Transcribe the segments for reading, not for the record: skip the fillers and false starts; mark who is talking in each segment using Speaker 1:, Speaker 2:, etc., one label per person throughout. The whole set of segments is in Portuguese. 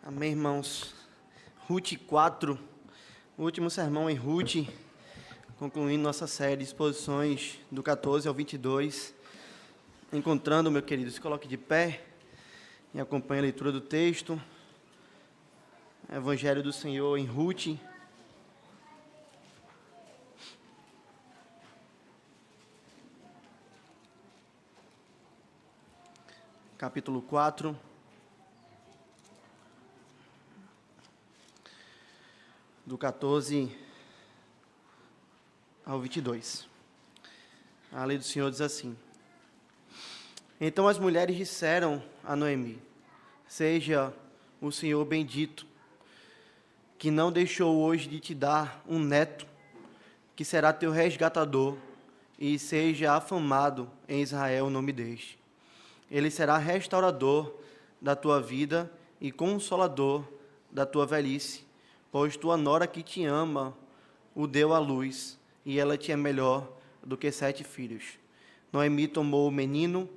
Speaker 1: Amém, irmãos. Ruth 4, o último sermão em Ruth, concluindo nossa série de exposições do 14 ao 22. Encontrando, meu querido, se coloque de pé e acompanhe a leitura do texto. Evangelho do Senhor em Ruth. Capítulo 4. Do 14 ao 22. A lei do Senhor diz assim: Então as mulheres disseram a Noemi: Seja o Senhor bendito, que não deixou hoje de te dar um neto, que será teu resgatador, e seja afamado em Israel o nome deste. Ele será restaurador da tua vida e consolador da tua velhice, pois tua nora que te ama o deu à luz, e ela te é melhor do que 7 filhos. Noemi tomou o menino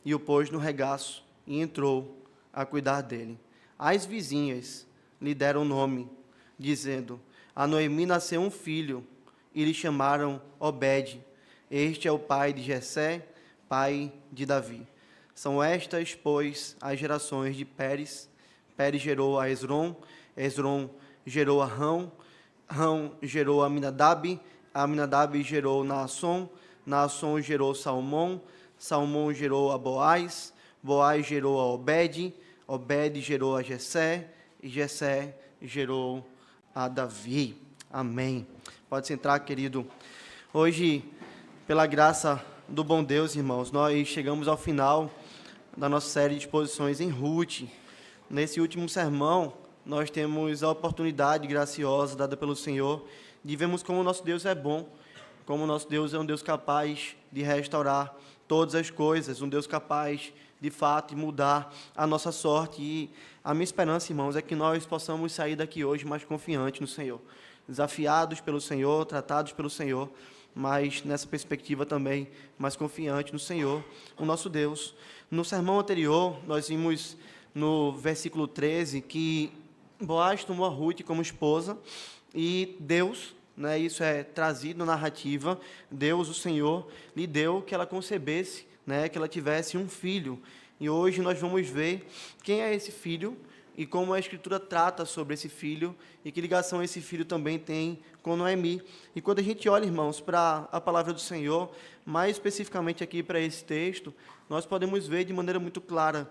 Speaker 1: e o pôs no regaço, e entrou a cuidar dele. As vizinhas lhe deram nome, dizendo: A Noemi nasceu um filho, e lhe chamaram Obed. Este é o pai de Jessé, pai de Davi. São estas, pois, as gerações de Pérez. Pérez gerou a Esrom, Esrom gerou a Rão, Rão gerou a Aminadab, Aminadab gerou Naasson, Naasson gerou Salmão, Salmão gerou a Boaz, Boaz gerou a Obed, Obed gerou a Jessé, e Jessé gerou a Davi. Amém. Pode sentar, querido. Hoje, pela graça do bom Deus, irmãos, nós chegamos ao final da nossa série de exposições em Ruth. Nesse último sermão, nós temos a oportunidade graciosa dada pelo Senhor de vermos como o nosso Deus é bom, como o nosso Deus é um Deus capaz de restaurar todas as coisas, um Deus capaz, de fato, de mudar a nossa sorte. E a minha esperança, irmãos, é que nós possamos sair daqui hoje mais confiantes no Senhor, desafiados pelo Senhor, tratados pelo Senhor, mas nessa perspectiva também mais confiante no Senhor, o nosso Deus. No sermão anterior, nós vimos no versículo 13 que Boaz tomou a Ruth como esposa e Deus, isso é trazido na narrativa, Deus, o Senhor, lhe deu que ela concebesse, que ela tivesse um filho. E hoje nós vamos ver quem é esse filho e como a Escritura trata sobre esse filho e que ligação esse filho também tem com Noemi. E quando a gente olha, irmãos, para a palavra do Senhor, mais especificamente aqui para esse texto, nós podemos ver de maneira muito clara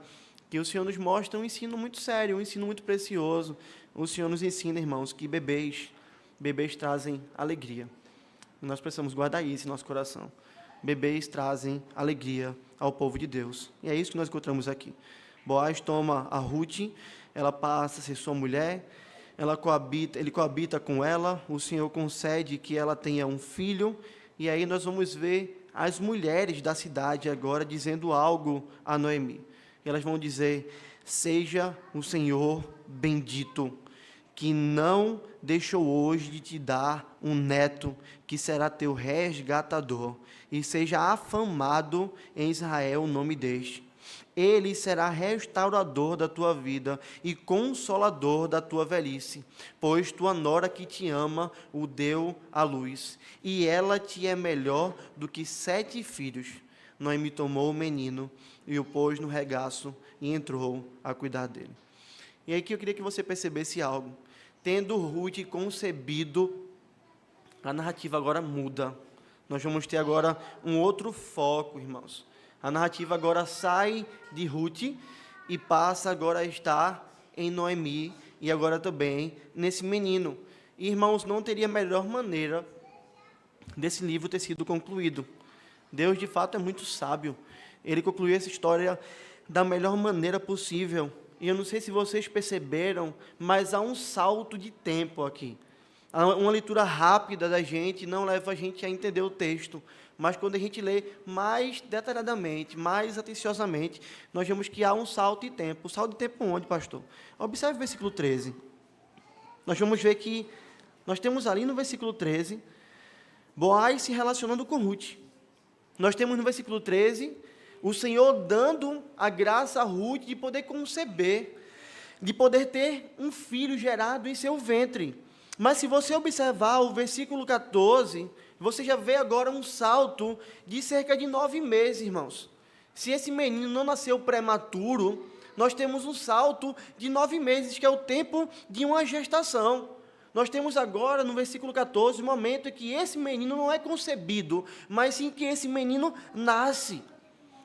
Speaker 1: que o Senhor nos mostra um ensino muito sério, um ensino muito precioso. O Senhor nos ensina, irmãos, que bebês trazem alegria. E nós precisamos guardar isso em nosso coração. Bebês trazem alegria ao povo de Deus. E é isso que nós encontramos aqui. Boaz toma a Ruth, ela passa a ser sua mulher, ele coabita com ela, o Senhor concede que ela tenha um filho, e aí nós vamos ver as mulheres da cidade agora dizendo algo a Noemi. Elas vão dizer: Seja o Senhor bendito, que não deixou hoje de te dar um neto, que será teu resgatador, e seja afamado em Israel o nome deste. Ele será restaurador da tua vida e consolador da tua velhice, pois tua nora que te ama o deu à luz, e ela te é melhor do que 7 filhos. Noemi tomou o menino e o pôs no regaço e entrou a cuidar dele. E aí que eu queria que você percebesse algo. Tendo Ruth concebido, a narrativa agora muda. Nós vamos ter agora um outro foco, irmãos. A narrativa agora sai de Ruth e passa agora a estar em Noemi e agora também nesse menino. E, irmãos, não teria melhor maneira desse livro ter sido concluído. Deus, de fato, é muito sábio. Ele concluiu essa história da melhor maneira possível. E eu não sei se vocês perceberam, mas há um salto de tempo aqui. Uma leitura rápida da gente não leva a gente a entender o texto, mas quando a gente lê mais detalhadamente, mais atenciosamente, nós vemos que há um salto de tempo. O salto de tempo onde, pastor? Observe o versículo 13. Nós vamos ver que nós temos ali no versículo 13, Boaz se relacionando com Ruth. Nós temos no versículo 13, o Senhor dando a graça a Ruth de poder conceber. de poder ter um filho gerado em seu ventre. Mas se você observar o versículo 14, você já vê agora um salto de cerca de 9 meses, irmãos. Se esse menino não nasceu prematuro, nós temos um salto de 9 meses, que é o tempo de uma gestação. Nós temos agora, no versículo 14, o momento em que esse menino não é concebido, mas sim que esse menino nasce.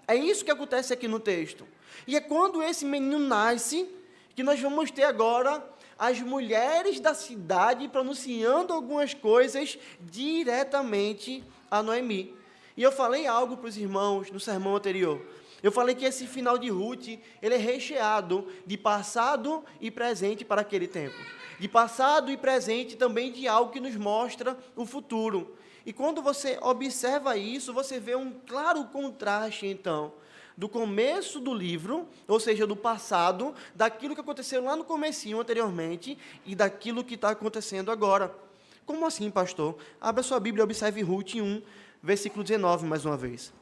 Speaker 1: É isso que acontece aqui no texto. E é quando esse menino nasce, que nós vamos ter agora as mulheres da cidade pronunciando algumas coisas diretamente a Noemi. E eu falei algo para os irmãos no sermão anterior. Eu falei que esse final de Ruth, ele é recheado de passado e presente para aquele tempo. De passado e presente também de algo que nos mostra o futuro. E quando você observa isso, você vê um claro contraste, então, do começo do livro, ou seja, do passado, daquilo que aconteceu lá no comecinho anteriormente, e daquilo que está acontecendo agora. Como assim, pastor? Abra sua Bíblia e observe Ruth 1, versículo 19, mais uma vez.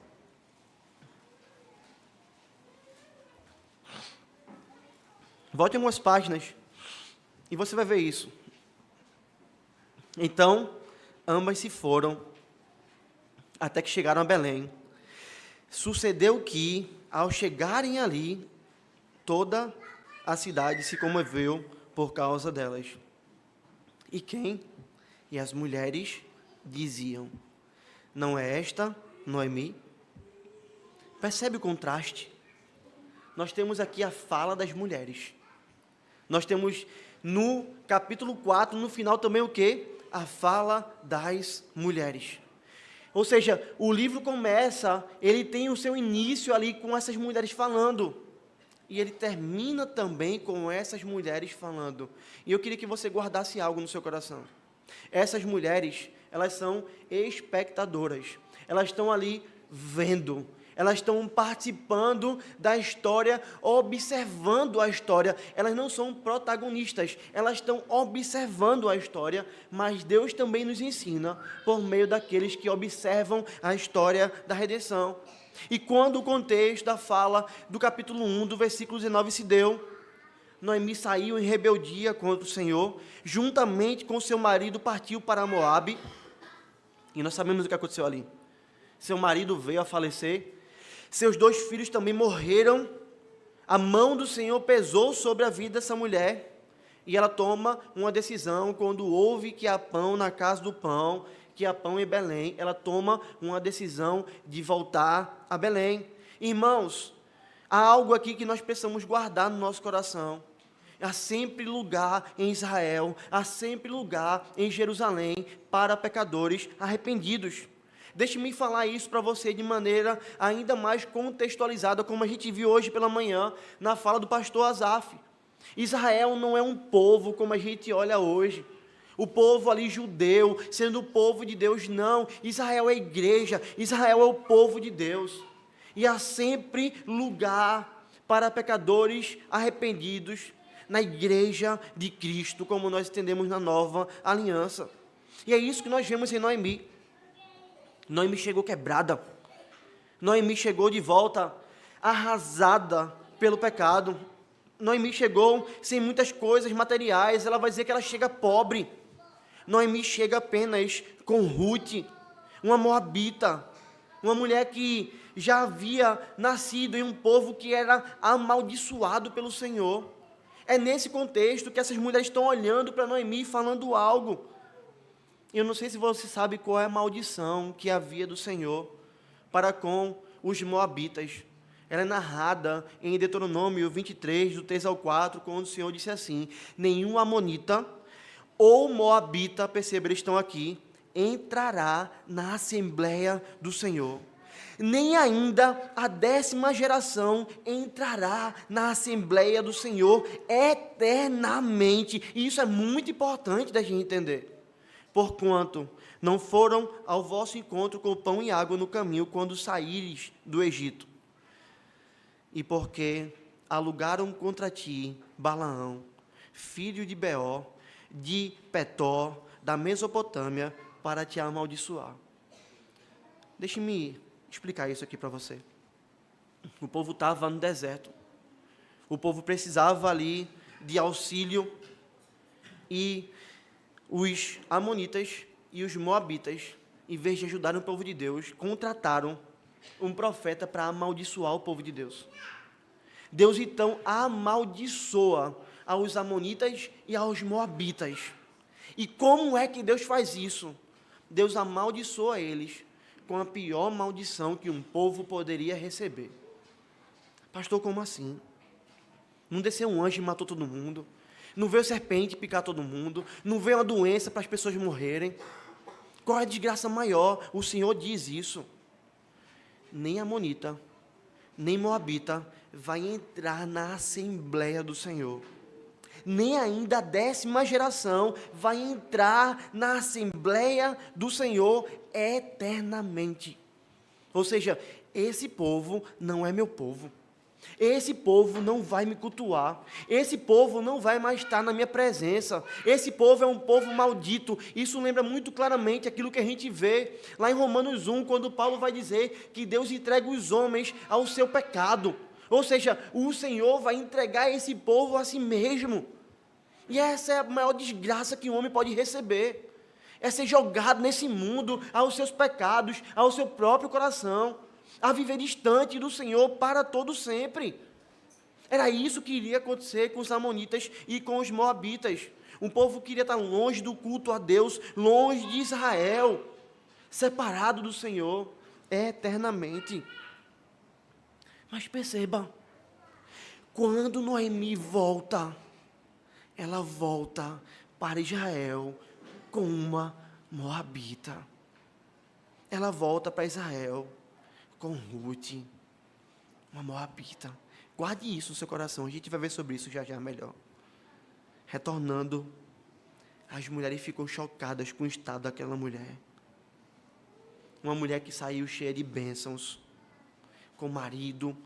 Speaker 1: Volte algumas páginas e você vai ver isso. Então, ambas se foram até que chegaram a Belém. Sucedeu que, ao chegarem ali, toda a cidade se comoveu por causa delas. E quem? E as mulheres diziam: não é esta Noemi? Percebe o contraste? Nós temos aqui a fala das mulheres. Nós temos no capítulo 4, no final também o quê? A fala das mulheres. Ou seja, o livro começa, ele tem o seu início ali com essas mulheres falando. E ele termina também com essas mulheres falando. E eu queria que você guardasse algo no seu coração. Essas mulheres, elas são espectadoras. Elas estão ali vendo. Elas estão participando da história, observando a história. Elas não são protagonistas, elas estão observando a história, mas Deus também nos ensina por meio daqueles que observam a história da redenção. E quando o contexto da fala do capítulo 1, do versículo 19 se deu, Noemi saiu em rebeldia contra o Senhor, juntamente com seu marido partiu para Moabe, e nós sabemos o que aconteceu ali. Seu marido veio a falecer, seus 2 filhos também morreram, a mão do Senhor pesou sobre a vida dessa mulher, e ela toma uma decisão, quando ouve que há pão na casa do pão, que há pão em Belém, ela toma uma decisão de voltar a Belém. Irmãos, há algo aqui que nós precisamos guardar no nosso coração. Há sempre lugar em Israel, há sempre lugar em Jerusalém para pecadores arrependidos. Deixe-me falar isso para você de maneira ainda mais contextualizada, como a gente viu hoje pela manhã, na fala do pastor Asaf. Israel não é um povo como a gente olha hoje. O povo ali judeu, sendo o povo de Deus, não. Israel é a igreja, Israel é o povo de Deus. E há sempre lugar para pecadores arrependidos na igreja de Cristo, como nós entendemos na nova aliança. E é isso que nós vemos em Noemi. Noemi chegou quebrada. Noemi chegou de volta arrasada pelo pecado. Noemi chegou sem muitas coisas materiais. Ela vai dizer que ela chega pobre. Noemi chega apenas com Ruth, uma moabita, uma mulher que já havia nascido em um povo que era amaldiçoado pelo Senhor. É nesse contexto que essas mulheres estão olhando para Noemi e falando algo. Eu não sei se você sabe qual é a maldição que havia do Senhor para com os moabitas. Ela é narrada em Deuteronômio 23, do 3 ao 4, quando o Senhor disse assim: nenhum amonita ou moabita, perceba, eles estão aqui, entrará na Assembleia do Senhor. Nem ainda a 10ª geração entrará na Assembleia do Senhor eternamente. E isso é muito importante da gente entender. Porquanto não foram ao vosso encontro com pão e água no caminho, quando saíres do Egito. E porque alugaram contra ti Balaão, filho de Beor, de Petó, da Mesopotâmia, para te amaldiçoar. Deixe-me explicar isso aqui para você. O povo estava no deserto. O povo precisava ali de auxílio, e os amonitas e os moabitas, em vez de ajudar o povo de Deus, contrataram um profeta para amaldiçoar o povo de Deus. Deus então amaldiçoa aos amonitas e aos moabitas. E como é que Deus faz isso? Deus amaldiçoa eles com a pior maldição que um povo poderia receber. Pastor, como assim? Não desceu um anjo e matou todo mundo? Não veio serpente picar todo mundo? Não veio uma doença para as pessoas morrerem? Qual é a desgraça maior? O Senhor diz isso. Nem amonita, nem moabita vai entrar na Assembleia do Senhor. Nem ainda a 10ª geração vai entrar na Assembleia do Senhor eternamente. Ou seja, esse povo não é meu povo. Esse povo não vai me cultuar. Esse povo não vai mais estar na minha presença. Esse povo é um povo maldito. Isso lembra muito claramente aquilo que a gente vê lá em Romanos 1, quando Paulo vai dizer que Deus entrega os homens ao seu pecado. Ou seja, o Senhor vai entregar esse povo a si mesmo. E essa é a maior desgraça que um homem pode receber. É ser jogado nesse mundo aos seus pecados, ao seu próprio coração, a viver distante do Senhor para todo sempre. Era isso que iria acontecer com os amonitas e com os moabitas. Um povo que iria estar longe do culto a Deus, longe de Israel, separado do Senhor eternamente. Mas perceba, quando Noemi volta, ela volta para Israel com uma moabita. Ela volta para Israel com Ruth, uma moabita. Guarde isso no seu coração, a gente vai ver sobre isso já já melhor. Retornando, as mulheres ficam chocadas com o estado daquela mulher. Uma mulher que saiu cheia de bênçãos, com marido,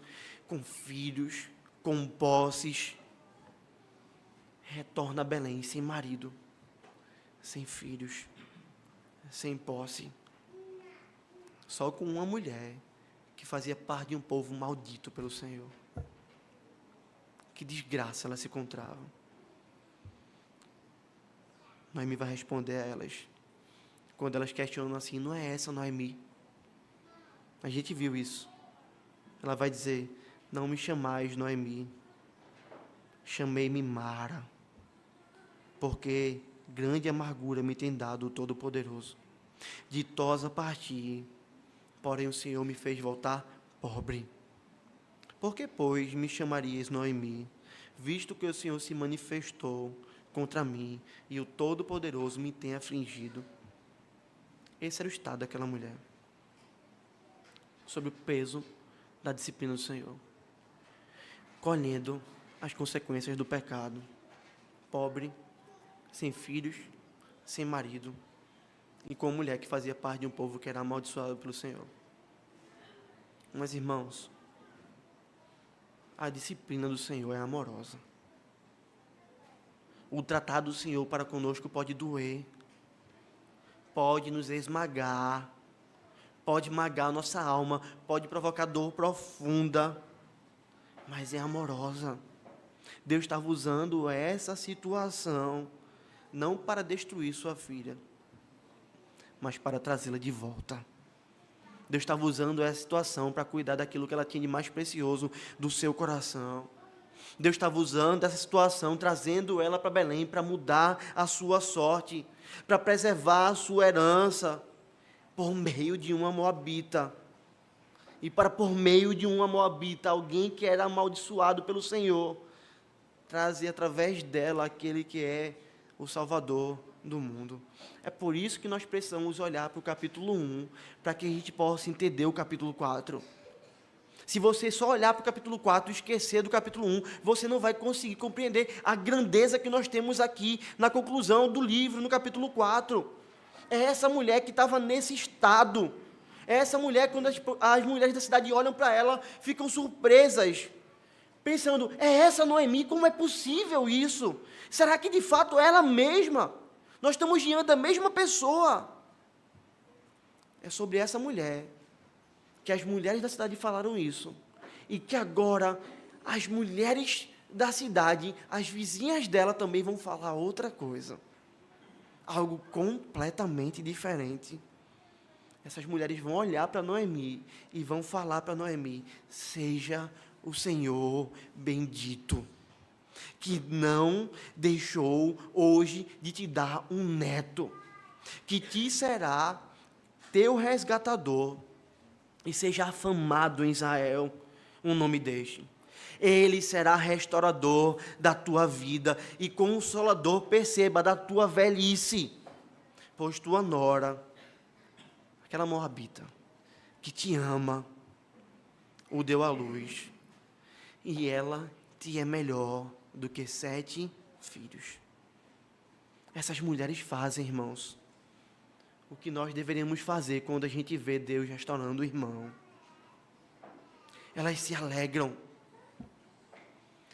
Speaker 1: com filhos, com posses. Retorna a Belém sem marido, sem filhos, sem posse, só com uma mulher que fazia parte de um povo maldito pelo Senhor. Que desgraça ela se encontrava. Noemi vai responder a elas, quando elas questionam assim: não é essa Noemi? A gente viu isso. Ela vai dizer: não me chamais Noemi, chamei-me Mara, porque grande amargura me tem dado o Todo-Poderoso. Ditosa parti, porém o Senhor me fez voltar pobre. Por que, pois, me chamarias Noemi, visto que o Senhor se manifestou contra mim e o Todo-Poderoso me tem afligido? Esse era o estado daquela mulher, sob o peso da disciplina do Senhor, colhendo as consequências do pecado, pobre, sem filhos, sem marido, e com uma mulher que fazia parte de um povo que era amaldiçoado pelo Senhor. Mas, irmãos, a disciplina do Senhor é amorosa. O tratar do Senhor para conosco pode doer, pode nos esmagar, pode magar a nossa alma, pode provocar dor profunda, mas é amorosa. Deus estava usando essa situação não para destruir sua filha, mas para trazê-la de volta. Deus estava usando essa situação para cuidar daquilo que ela tinha de mais precioso do seu coração. Deus estava usando essa situação, trazendo ela para Belém, para mudar a sua sorte, para preservar a sua herança, por meio de uma moabita. E para, por meio de uma moabita, alguém que era amaldiçoado pelo Senhor, trazer através dela aquele que é o Salvador do mundo. É por isso que nós precisamos olhar para o capítulo 1, para que a gente possa entender o capítulo 4. Se você só olhar para o capítulo 4 e esquecer do capítulo 1, você não vai conseguir compreender a grandeza que nós temos aqui na conclusão do livro, no capítulo 4. É essa mulher que estava nesse estado. É essa mulher, quando as mulheres da cidade olham para ela, ficam surpresas, pensando: é essa Noemi? Como é possível isso? Será que de fato é ela mesma? Nós estamos diante da mesma pessoa. É sobre essa mulher que as mulheres da cidade falaram isso, e que agora as mulheres da cidade, as vizinhas dela também vão falar outra coisa. Algo completamente diferente. Essas mulheres vão olhar para Noemi e vão falar para Noemi: seja o Senhor bendito, que não deixou hoje de te dar um neto, que te será teu resgatador, e seja afamado em Israel um nome deste. Ele será restaurador da tua vida e consolador, perceba, da tua velhice, pois tua nora, aquela moabita, que te ama, o deu à luz, e ela te é melhor do que 7 filhos. Essas mulheres fazem, irmãos, o que nós deveríamos fazer quando a gente vê Deus restaurando o irmão. Elas se alegram,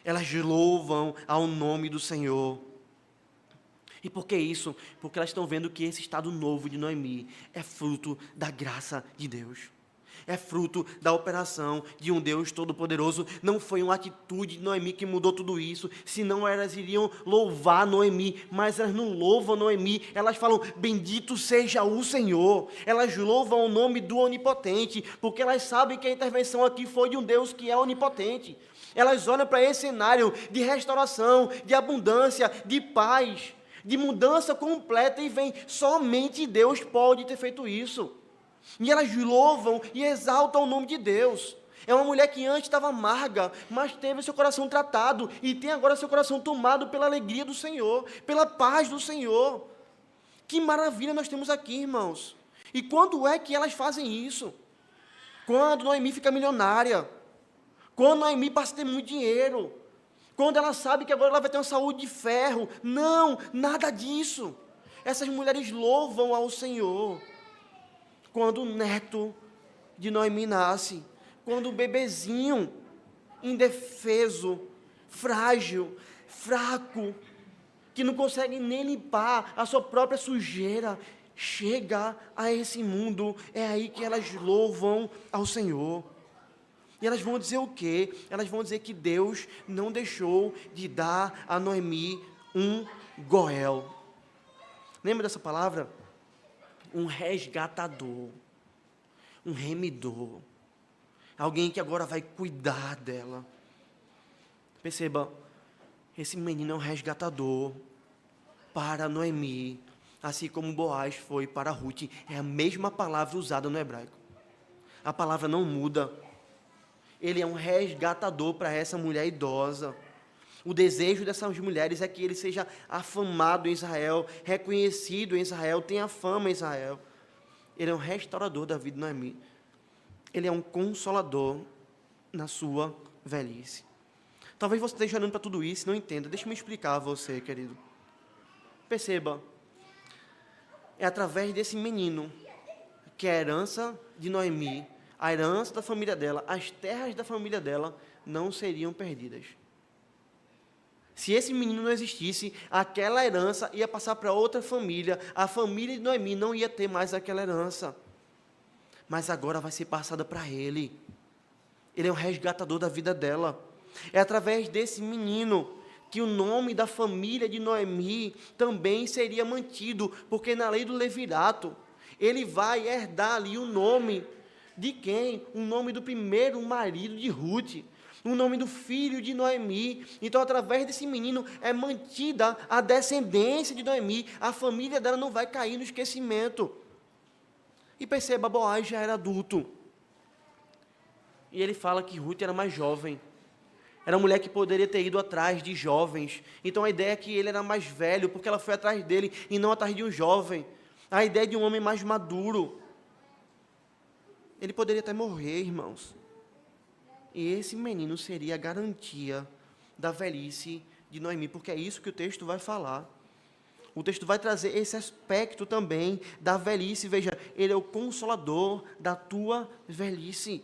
Speaker 1: elas louvam ao nome do Senhor. E por que isso? Porque elas estão vendo que esse estado novo de Noemi é fruto da graça de Deus. É fruto da operação de um Deus todo-poderoso. Não foi uma atitude de Noemi que mudou tudo isso, senão elas iriam louvar Noemi, mas elas não louvam Noemi, elas falam: bendito seja o Senhor. Elas louvam o nome do Onipotente, porque elas sabem que a intervenção aqui foi de um Deus que é onipotente. Elas olham para esse cenário de restauração, de abundância, de paz, de mudança completa e veem: somente Deus pode ter feito isso. E elas louvam e exaltam o nome de Deus. É uma mulher que antes estava amarga, mas teve seu coração tratado e tem agora seu coração tomado pela alegria do Senhor, pela paz do Senhor. Que maravilha nós temos aqui, irmãos. E quando é que elas fazem isso? Quando Noemi fica milionária, quando Noemi passa a ter muito dinheiro, quando ela sabe que agora ela vai ter uma saúde de ferro. Não, nada disso. Essas mulheres louvam ao Senhor quando o neto de Noemi nasce, quando o bebezinho, indefeso, frágil, fraco, que não consegue nem limpar a sua própria sujeira, chega a esse mundo. É aí que elas louvam ao Senhor. E elas vão dizer o quê? Elas vão dizer que Deus não deixou de dar a Noemi um Goel. Lembra dessa palavra? Um resgatador, um remidor, alguém que agora vai cuidar dela. Perceba, esse menino é um resgatador para Noemi, assim como Boaz foi para Ruth. É a mesma palavra usada no hebraico. A palavra não muda. Ele é um resgatador para essa mulher idosa. O desejo dessas mulheres é que ele seja afamado em Israel, reconhecido em Israel, tenha fama em Israel. Ele é um restaurador da vida de Noemi. Ele é um consolador na sua velhice. Talvez você esteja olhando para tudo isso e não entenda. Deixa eu me explicar a você, querido. Perceba, é através desse menino que a herança de Noemi, a herança da família dela, as terras da família dela não seriam perdidas. Se esse menino não existisse, aquela herança ia passar para outra família, a família de Noemi não ia ter mais aquela herança, mas agora vai ser passada para ele. Ele é o resgatador da vida dela. É através desse menino que o nome da família de Noemi também seria mantido, porque na lei do levirato, ele vai herdar ali o nome de quem? O nome do primeiro marido de Ruth, o nome do filho de Noemi. Então, através desse menino é mantida a descendência de Noemi, a família dela não vai cair no esquecimento. E perceba, Boaz já era adulto, e ele fala que Ruth era mais jovem, era uma mulher que poderia ter ido atrás de jovens. Então a ideia é que ele era mais velho, porque ela foi atrás dele e não atrás de um jovem. A ideia de um homem mais maduro. Ele poderia até morrer, irmãos. E esse menino seria a garantia da velhice de Noemi, porque é isso que o texto vai falar. O texto vai trazer esse aspecto também da velhice. Veja, ele é o consolador da tua velhice.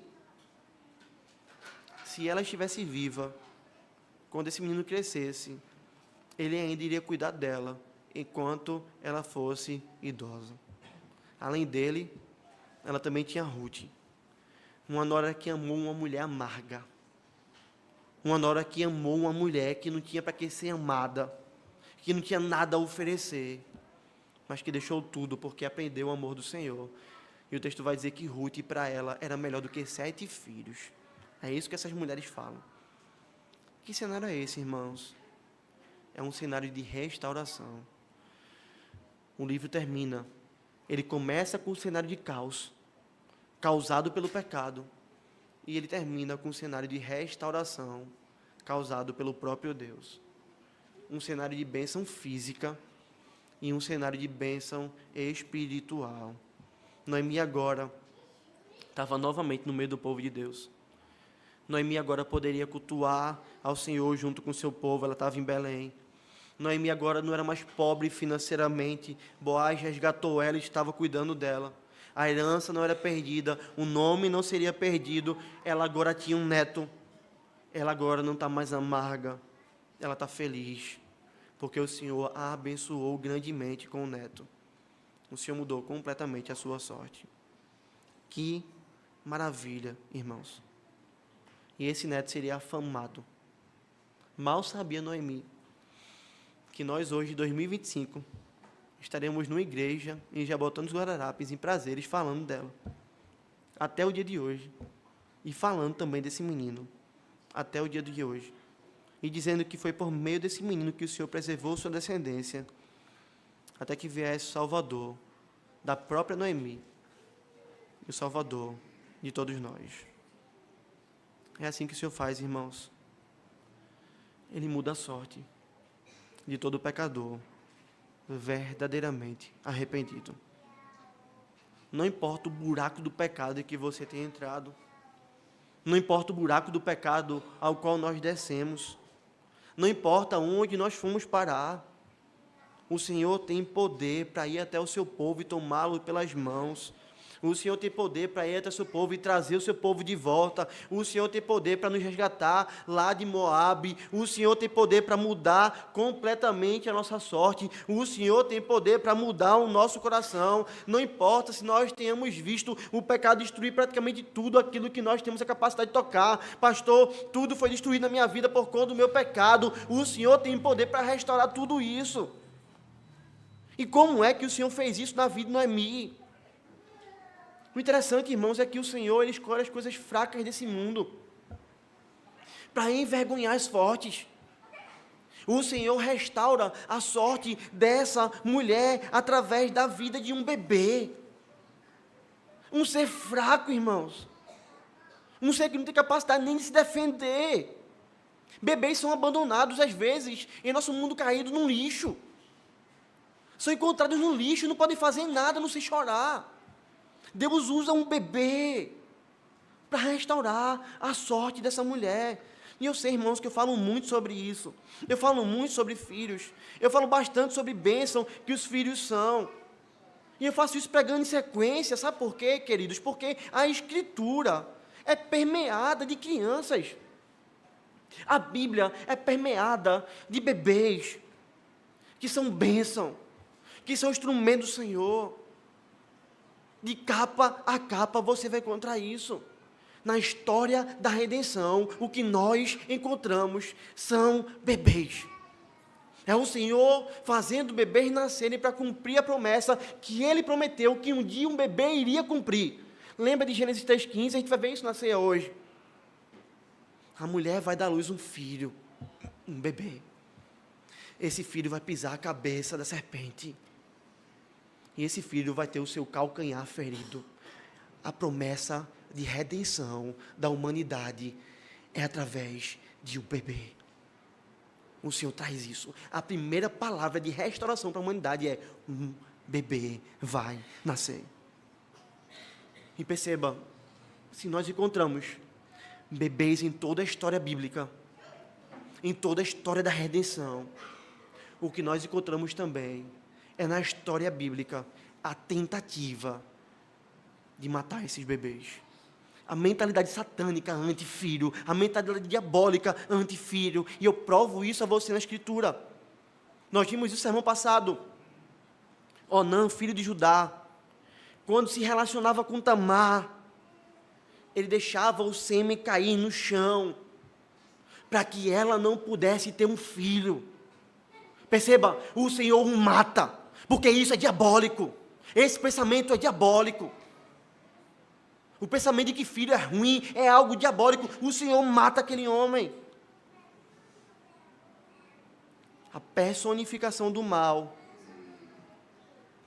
Speaker 1: Se ela estivesse viva, quando esse menino crescesse, ele ainda iria cuidar dela, enquanto ela fosse idosa. Além dele, ela também tinha Ruth, uma nora que amou uma mulher amarga, Uma nora que amou uma mulher que não tinha para que ser amada, que não tinha nada a oferecer, mas que deixou tudo porque aprendeu o amor do Senhor. E o texto vai dizer que Ruth, para ela, era melhor do que 7 filhos. É isso que essas mulheres falam. Que cenário é esse, irmãos? É um cenário de restauração. O livro termina. Ele começa com um cenário de caos, causado pelo pecado. E ele termina com um cenário de restauração, causado pelo próprio Deus. Um cenário de bênção física e um cenário de bênção espiritual. Noemi agora estava novamente no meio do povo de Deus. Noemi agora poderia cultuar ao Senhor junto com o seu povo. Ela estava em Belém. Noemi agora não era mais pobre financeiramente. Boaz resgatou ela e estava cuidando dela. A herança não era perdida, o nome não seria perdido. Ela agora tinha um neto. Ela agora não está mais amarga. Ela está feliz, porque o Senhor a abençoou grandemente com o neto. O Senhor mudou completamente a sua sorte. Que maravilha, irmãos. E esse neto seria afamado. Mal sabia Noemi que nós hoje, em 2025, estaremos numa igreja em Jabotão dos Guararapes, em Prazeres, falando dela. Até o dia de hoje. E falando também desse menino. Até o dia de hoje. E dizendo que foi por meio desse menino que o Senhor preservou sua descendência, até que viesse o Salvador da própria Noemi, e o Salvador de todos nós. É assim que o Senhor faz, irmãos. Ele muda a sorte de todo pecador verdadeiramente arrependido. Não importa o buraco do pecado em que você tenha entrado, não importa o buraco do pecado ao qual nós descemos, não importa onde nós fomos parar, o Senhor tem poder para ir até o seu povo e tomá-lo pelas mãos. O Senhor tem poder para ir até o seu povo e trazer o seu povo de volta. O Senhor tem poder para nos resgatar lá de Moabe. O Senhor tem poder para mudar completamente a nossa sorte. O Senhor tem poder para mudar o nosso coração. Não importa se nós tenhamos visto o pecado destruir praticamente tudo aquilo que nós temos a capacidade de tocar. Pastor, tudo foi destruído na minha vida por conta do meu pecado. O Senhor tem poder para restaurar tudo isso. E como é que o Senhor fez isso na vida de Noemi? O interessante, irmãos, é que o Senhor, Ele escolhe as coisas fracas desse mundo para envergonhar as fortes. O Senhor restaura a sorte dessa mulher através da vida de um bebê. Um ser fraco, irmãos. Um ser que não tem capacidade nem de se defender. Bebês são abandonados, às vezes, em nosso mundo caído num lixo. São encontrados no lixo, não podem fazer nada, não sei chorar. Deus usa um bebê para restaurar a sorte dessa mulher. E eu sei, irmãos, que eu falo muito sobre isso. Eu falo muito sobre filhos. Eu falo bastante sobre bênção que os filhos são. E eu faço isso pregando em sequência. Sabe por quê, queridos? Porque a Escritura é permeada de crianças. A Bíblia é permeada de bebês que são bênção, que são instrumentos do Senhor. De capa a capa você vai encontrar isso. Na história da redenção, o que nós encontramos são bebês. É o Senhor fazendo bebês nascerem para cumprir a promessa que Ele prometeu que um dia um bebê iria cumprir. Lembra de Gênesis 3,15? A gente vai ver isso na ceia hoje. A mulher vai dar à luz um filho, um bebê. Esse filho vai pisar a cabeça da serpente. E esse filho vai ter o seu calcanhar ferido. A promessa de redenção da humanidade é através de um bebê. O Senhor traz isso. A primeira palavra de restauração para a humanidade é: um bebê vai nascer. E perceba, se nós encontramos bebês em toda a história bíblica, em toda a história da redenção, o que nós encontramos também é na história bíblica a tentativa de matar esses bebês. A mentalidade satânica anti-filho, a mentalidade diabólica anti-filho, e eu provo isso a você na Escritura. Nós vimos isso no sermão passado. Onã, filho de Judá, quando se relacionava com Tamar, ele deixava o sêmen cair no chão, para que ela não pudesse ter um filho. Perceba, o Senhor o mata, porque isso é diabólico. Esse pensamento é diabólico. O pensamento de que filho é ruim é algo diabólico. O Senhor mata aquele homem. A personificação do mal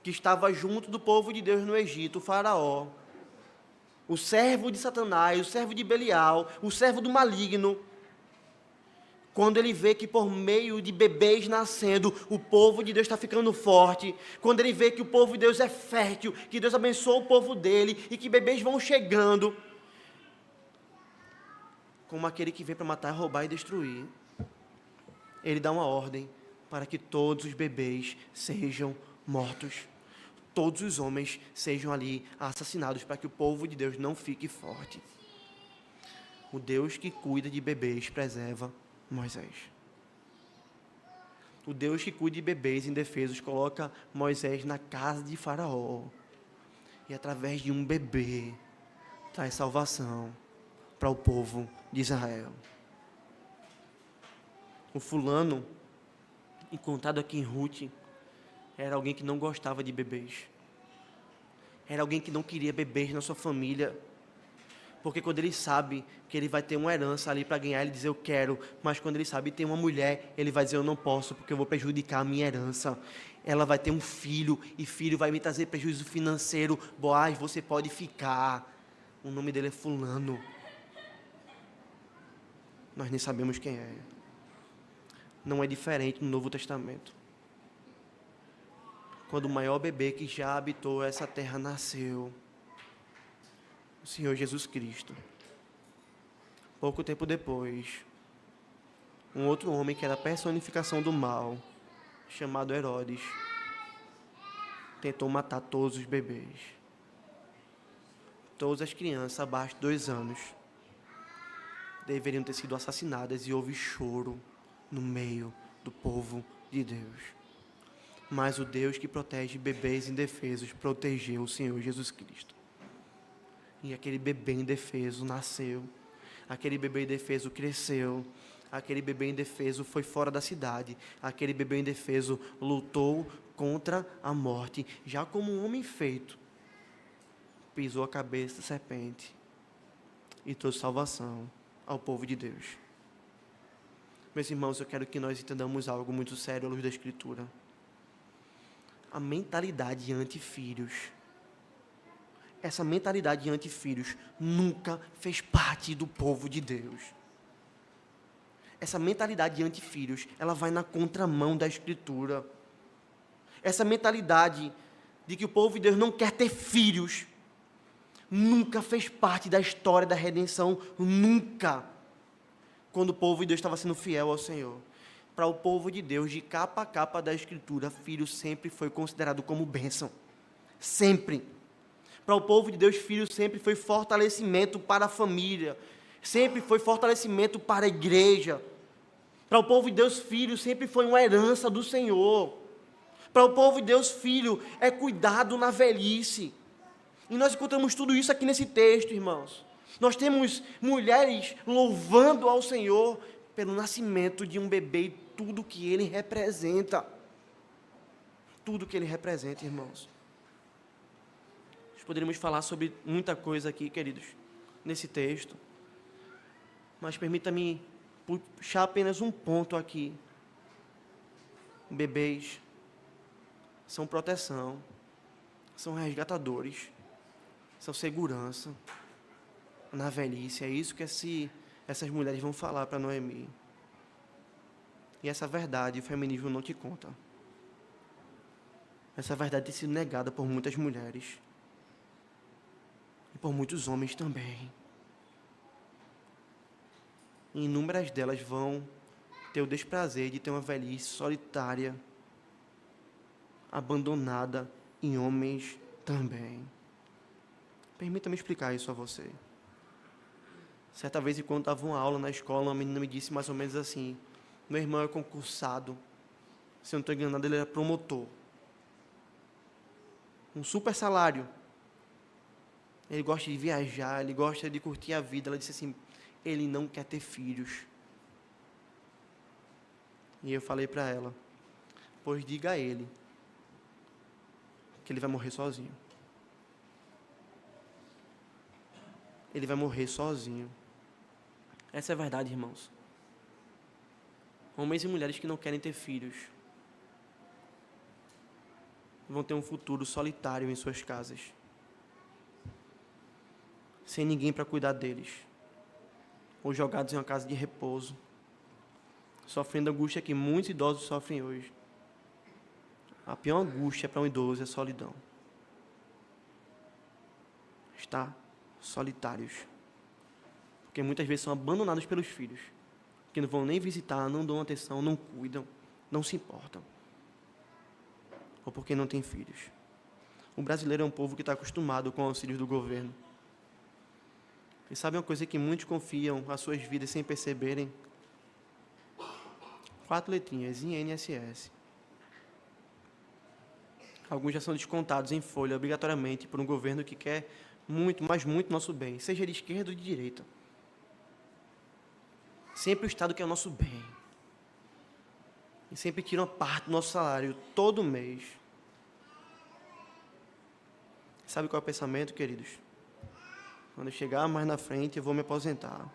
Speaker 1: que estava junto do povo de Deus no Egito, o faraó, o servo de Satanás, o servo de Belial, o servo do maligno, quando ele vê que por meio de bebês nascendo, o povo de Deus está ficando forte, quando ele vê que o povo de Deus é fértil, que Deus abençoa o povo dele, e que bebês vão chegando, como aquele que vem para matar, roubar e destruir, ele dá uma ordem para que todos os bebês sejam mortos, todos os homens sejam ali assassinados, para que o povo de Deus não fique forte. O Deus que cuida de bebês preserva Moisés. O Deus que cuida de bebês indefesos coloca Moisés na casa de Faraó, e através de um bebê traz salvação para o povo de Israel. O fulano, encontrado aqui em Ruth, era alguém que não gostava de bebês. Era alguém que não queria bebês na sua família. Porque quando ele sabe que ele vai ter uma herança ali para ganhar, ele diz, eu quero. Mas quando ele sabe que tem uma mulher, ele vai dizer, eu não posso, porque eu vou prejudicar a minha herança. Ela vai ter um filho, e filho vai me trazer prejuízo financeiro. Boaz, você pode ficar. O nome dele é fulano. Nós nem sabemos quem é. Não é diferente no Novo Testamento. Quando o maior bebê que já habitou essa terra nasceu, o Senhor Jesus Cristo. Pouco tempo depois, um outro homem que era a personificação do mal, chamado Herodes, tentou matar todos os bebês. Todas as crianças abaixo de 2 anos deveriam ter sido assassinadas, e houve choro no meio do povo de Deus. Mas o Deus que protege bebês indefesos protegeu o Senhor Jesus Cristo. E aquele bebê indefeso nasceu, aquele bebê indefeso cresceu, aquele bebê indefeso foi fora da cidade, aquele bebê indefeso lutou contra a morte, já como um homem feito, pisou a cabeça da serpente e trouxe salvação ao povo de Deus. Meus irmãos, eu quero que nós entendamos algo muito sério à luz da Escritura. A mentalidade anti-filhos, essa mentalidade anti-filhos nunca fez parte do povo de Deus. Essa mentalidade anti-filhos, ela vai na contramão da Escritura. Essa mentalidade de que o povo de Deus não quer ter filhos, nunca fez parte da história da redenção, nunca. Quando o povo de Deus estava sendo fiel ao Senhor. Para o povo de Deus, de capa a capa da Escritura, filho sempre foi considerado como bênção. Sempre. Para o povo de Deus, filho sempre foi fortalecimento para a família. Sempre foi fortalecimento para a igreja. Para o povo de Deus, filho sempre foi uma herança do Senhor. Para o povo de Deus, filho é cuidado na velhice. E nós encontramos tudo isso aqui nesse texto, irmãos. Nós temos mulheres louvando ao Senhor pelo nascimento de um bebê e tudo que ele representa. Tudo que ele representa, irmãos. Nós poderíamos falar sobre muita coisa aqui, queridos, nesse texto. Mas permita-me puxar apenas um ponto aqui. Bebês são proteção, são resgatadores, são segurança na velhice. É isso que essas mulheres vão falar para Noemi. E essa verdade o feminismo não te conta. Essa verdade tem sido negada por muitas mulheres e por muitos homens também. E inúmeras delas vão ter o desprazer de ter uma velhice solitária, abandonada em homens também. Permita-me explicar isso a você. Certa vez, enquanto estava uma aula na escola, uma menina me disse mais ou menos assim: meu irmão é concursado, se eu não estou enganado, ele era promotor. Um super salário. Ele gosta de viajar, ele gosta de curtir a vida. Ela disse assim, ele não quer ter filhos. E eu falei para ela: pois diga a ele que ele vai morrer sozinho. Ele vai morrer sozinho. Essa é a verdade, irmãos. Homens e mulheres que não querem ter filhos vão ter um futuro solitário em suas casas, sem ninguém para cuidar deles, ou jogados em uma casa de repouso, sofrendo a angústia que muitos idosos sofrem hoje. A pior angústia para um idoso é a solidão. Estar solitários. Porque muitas vezes são abandonados pelos filhos, que não vão nem visitar, não dão atenção, não cuidam, não se importam. Ou porque não têm filhos. O brasileiro é um povo que está acostumado com auxílios do governo. E sabe uma coisa que muitos confiam as suas vidas sem perceberem? 4 letrinhas, INSS. Alguns já são descontados em folha, obrigatoriamente, por um governo que quer muito, mas muito nosso bem, seja de esquerda ou de direita. Sempre o Estado quer o nosso bem. E sempre tira uma parte do nosso salário, todo mês. Sabe qual é o pensamento, queridos? Quando eu chegar mais na frente, eu vou me aposentar.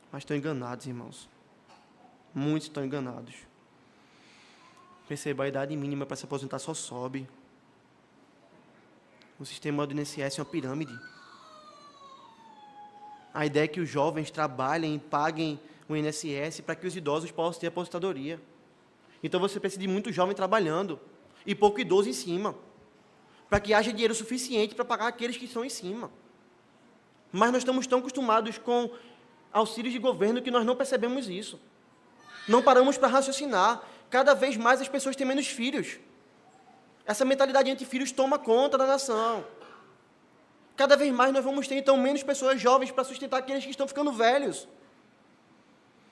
Speaker 1: Mas estão enganados, irmãos. Muitos estão enganados. Perceba, a idade mínima para se aposentar só sobe. O sistema do INSS é uma pirâmide. A ideia é que os jovens trabalhem e paguem o INSS para que os idosos possam ter aposentadoria. Então você precisa de muito jovem trabalhando e pouco idoso em cima, para que haja dinheiro suficiente para pagar aqueles que estão em cima. Mas nós estamos tão acostumados com auxílios de governo que nós não percebemos isso. Não paramos para raciocinar. Cada vez mais as pessoas têm menos filhos. Essa mentalidade anti-filhos toma conta da nação. Cada vez mais nós vamos ter, então, menos pessoas jovens para sustentar aqueles que estão ficando velhos.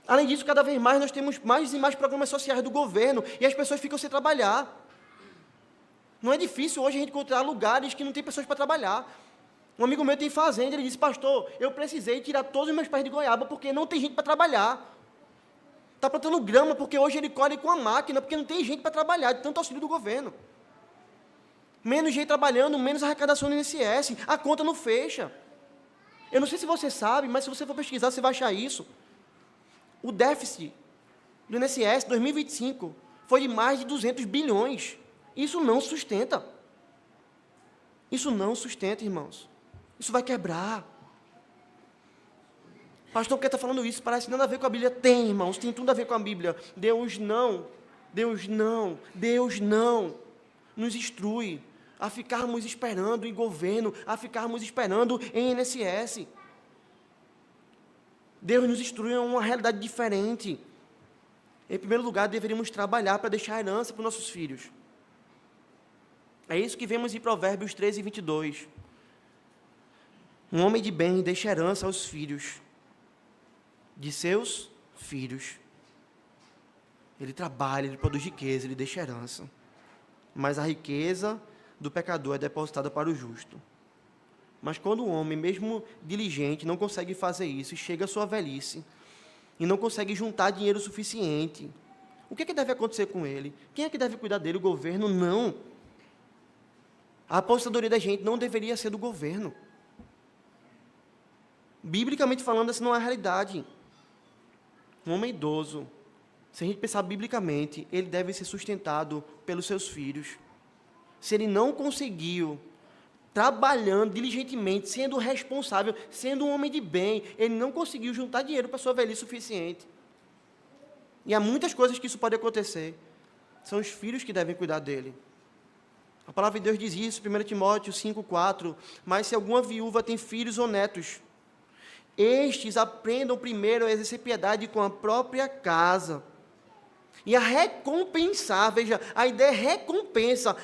Speaker 1: Além disso, cada vez mais nós temos mais e mais programas sociais do governo e as pessoas ficam sem trabalhar. Não é difícil hoje a gente encontrar lugares que não tem pessoas para trabalhar. Um amigo meu tem fazenda, ele disse: pastor, eu precisei tirar todos os meus pés de goiaba porque não tem gente para trabalhar. Está plantando grama porque hoje ele colhe com a máquina, porque não tem gente para trabalhar, de tanto auxílio do governo. Menos gente trabalhando, menos arrecadação no INSS, a conta não fecha. Eu não sei se você sabe, mas se você for pesquisar, você vai achar isso. O déficit do INSS 2025 foi de mais de 200 bilhões. Isso não sustenta. Isso não sustenta, irmãos. Isso vai quebrar. Pastor, por que está falando isso? Parece nada a ver com a Bíblia. Tem, irmãos, tem tudo a ver com a Bíblia. Deus não nos instrui a ficarmos esperando em governo, a ficarmos esperando em INSS. Deus nos instrui a uma realidade diferente. Em primeiro lugar, deveríamos trabalhar para deixar a herança para os nossos filhos. É isso que vemos em Provérbios 13, 22. Um homem de bem deixa herança aos filhos de seus filhos. Ele trabalha, ele produz riqueza, ele deixa herança. Mas a riqueza do pecador é depositada para o justo. Mas quando o homem, mesmo diligente, não consegue fazer isso, e chega à sua velhice, e não consegue juntar dinheiro suficiente, o que é que deve acontecer com ele? Quem é que deve cuidar dele? O governo? Não. A aposentadoria da gente não deveria ser do governo. Biblicamente falando, essa não é a realidade. Um homem idoso, se a gente pensar biblicamente, ele deve ser sustentado pelos seus filhos. Se ele não conseguiu, trabalhando diligentemente, sendo responsável, sendo um homem de bem, ele não conseguiu juntar dinheiro para sua velhice suficiente. E há muitas coisas que isso pode acontecer. São os filhos que devem cuidar dele. A palavra de Deus diz isso, 1 Timóteo 5,4. Mas se alguma viúva tem filhos ou netos, estes aprendam primeiro a exercer piedade com a própria casa. E a recompensar, veja, a ideia é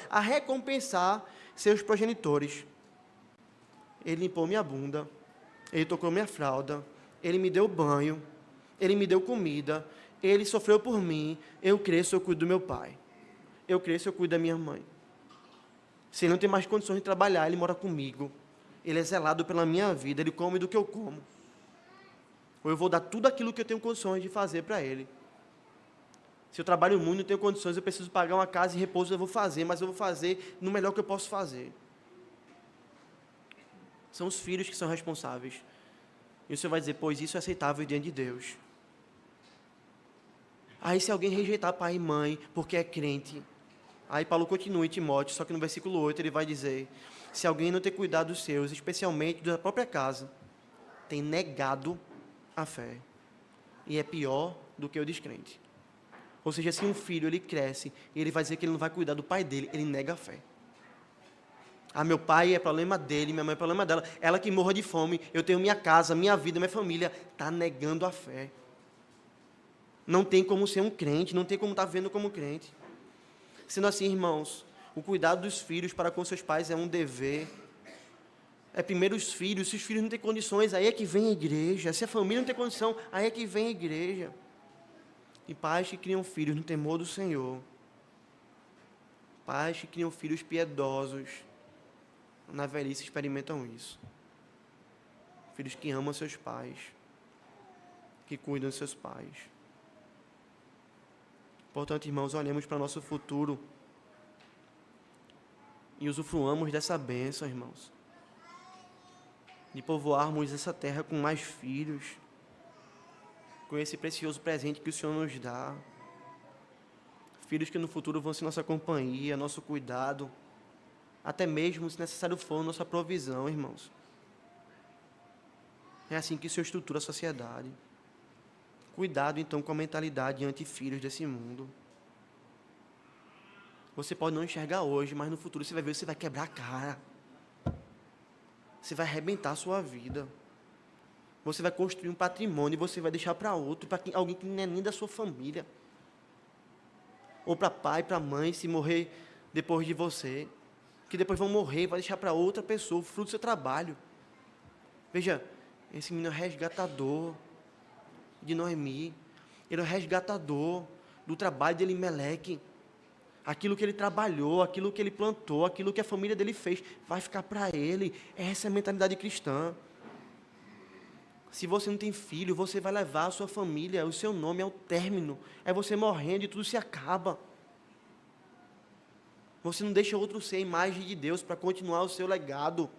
Speaker 1: a recompensar seus progenitores. Ele limpou minha bunda, ele tocou minha fralda, ele me deu banho, ele me deu comida, ele sofreu por mim, eu cresço, eu cuido do meu pai. Eu cresço, eu cuido da minha mãe. Se ele não tem mais condições de trabalhar, ele mora comigo. Ele é zelado pela minha vida, ele come do que eu como. ou eu vou dar tudo aquilo que eu tenho condições de fazer para ele. Se eu trabalho muito, não tenho condições, eu preciso pagar uma casa e repouso, eu vou fazer, mas eu vou fazer no melhor que eu posso fazer. São os filhos que são responsáveis. E o Senhor vai dizer, pois isso é aceitável diante de Deus. Aí se alguém rejeitar pai e mãe, porque é crente, aí Paulo continua em Timóteo, só que no versículo 8 ele vai dizer, se alguém não ter cuidado dos seus, especialmente da própria casa, tem negado a fé. E é pior do que o descrente. Ou seja, se um filho ele cresce e ele vai dizer que ele não vai cuidar do pai dele, ele nega a fé. Ah, meu pai é problema dele, minha mãe é problema dela, ela que morra de fome, eu tenho minha casa, minha vida, minha família, está negando a fé. Não tem como ser um crente, não tem como estar vendo como crente. Sendo assim, irmãos, o cuidado dos filhos para com seus pais é um dever. É primeiro os filhos, se os filhos não têm condições, aí é que vem a igreja. Se a família não tem condição, aí é que vem a igreja. E pais que criam filhos no temor do Senhor. Pais que criam filhos piedosos, na velhice experimentam isso. Filhos que amam seus pais, que cuidam dos seus pais. Portanto, irmãos, olhemos para o nosso futuro e usufruamos dessa bênção, irmãos, de povoarmos essa terra com mais filhos, com esse precioso presente que o Senhor nos dá. Filhos que no futuro vão ser nossa companhia, nosso cuidado, até mesmo, se necessário for, nossa provisão, irmãos. É assim que o Senhor estrutura a sociedade. Cuidado, então, com a mentalidade anti-filhos desse mundo. Você pode não enxergar hoje, mas no futuro você vai ver, você vai quebrar a cara. Você vai arrebentar a sua vida. Você vai construir um patrimônio e você vai deixar para outro, para alguém que não é nem da sua família. Ou para pai, para mãe, se morrer depois de você. Que depois vão morrer, vai deixar para outra pessoa, o fruto do seu trabalho. Veja, esse menino é resgatador de Noemi. Ele é o resgatador do trabalho de Elimeleque. Aquilo que ele trabalhou, aquilo que ele plantou, aquilo que a família dele fez, vai ficar para ele. Essa é a mentalidade cristã. Se você não tem filho, você vai levar a sua família, o seu nome ao término. É você morrendo e tudo se acaba. Você não deixa outro ser a imagem de Deus para continuar o seu legado,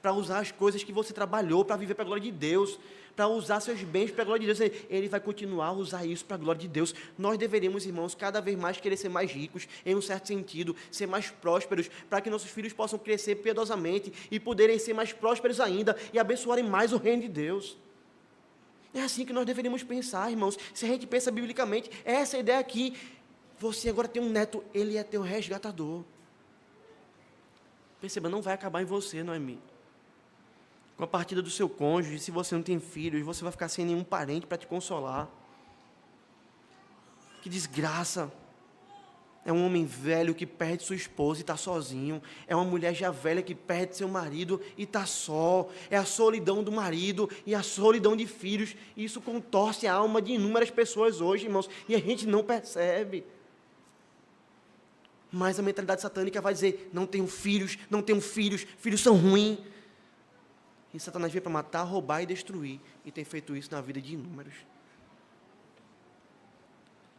Speaker 1: para usar as coisas que você trabalhou, para viver para a glória de Deus, para usar seus bens para a glória de Deus. Ele vai continuar a usar isso para a glória de Deus. Nós deveríamos, irmãos, cada vez mais querer ser mais ricos, em um certo sentido, ser mais prósperos, para que nossos filhos possam crescer piedosamente e poderem ser mais prósperos ainda e abençoarem mais o reino de Deus. É assim que nós deveríamos pensar, irmãos. Se a gente pensa biblicamente, essa é a ideia aqui. Você agora tem um neto, ele é teu resgatador. Perceba, não vai acabar em você, Noemi. Com a partida do seu cônjuge, se você não tem filhos, você vai ficar sem nenhum parente para te consolar. Que desgraça. É um homem velho que perde sua esposa e está sozinho. É uma mulher já velha que perde seu marido e está só. É a solidão do marido e a solidão de filhos. E isso contorce a alma de inúmeras pessoas hoje, irmãos, e a gente não percebe. Mas a mentalidade satânica vai dizer, não tenho filhos, não tenho filhos, filhos são ruins. E Satanás veio para matar, roubar e destruir. E tem feito isso na vida de inúmeros.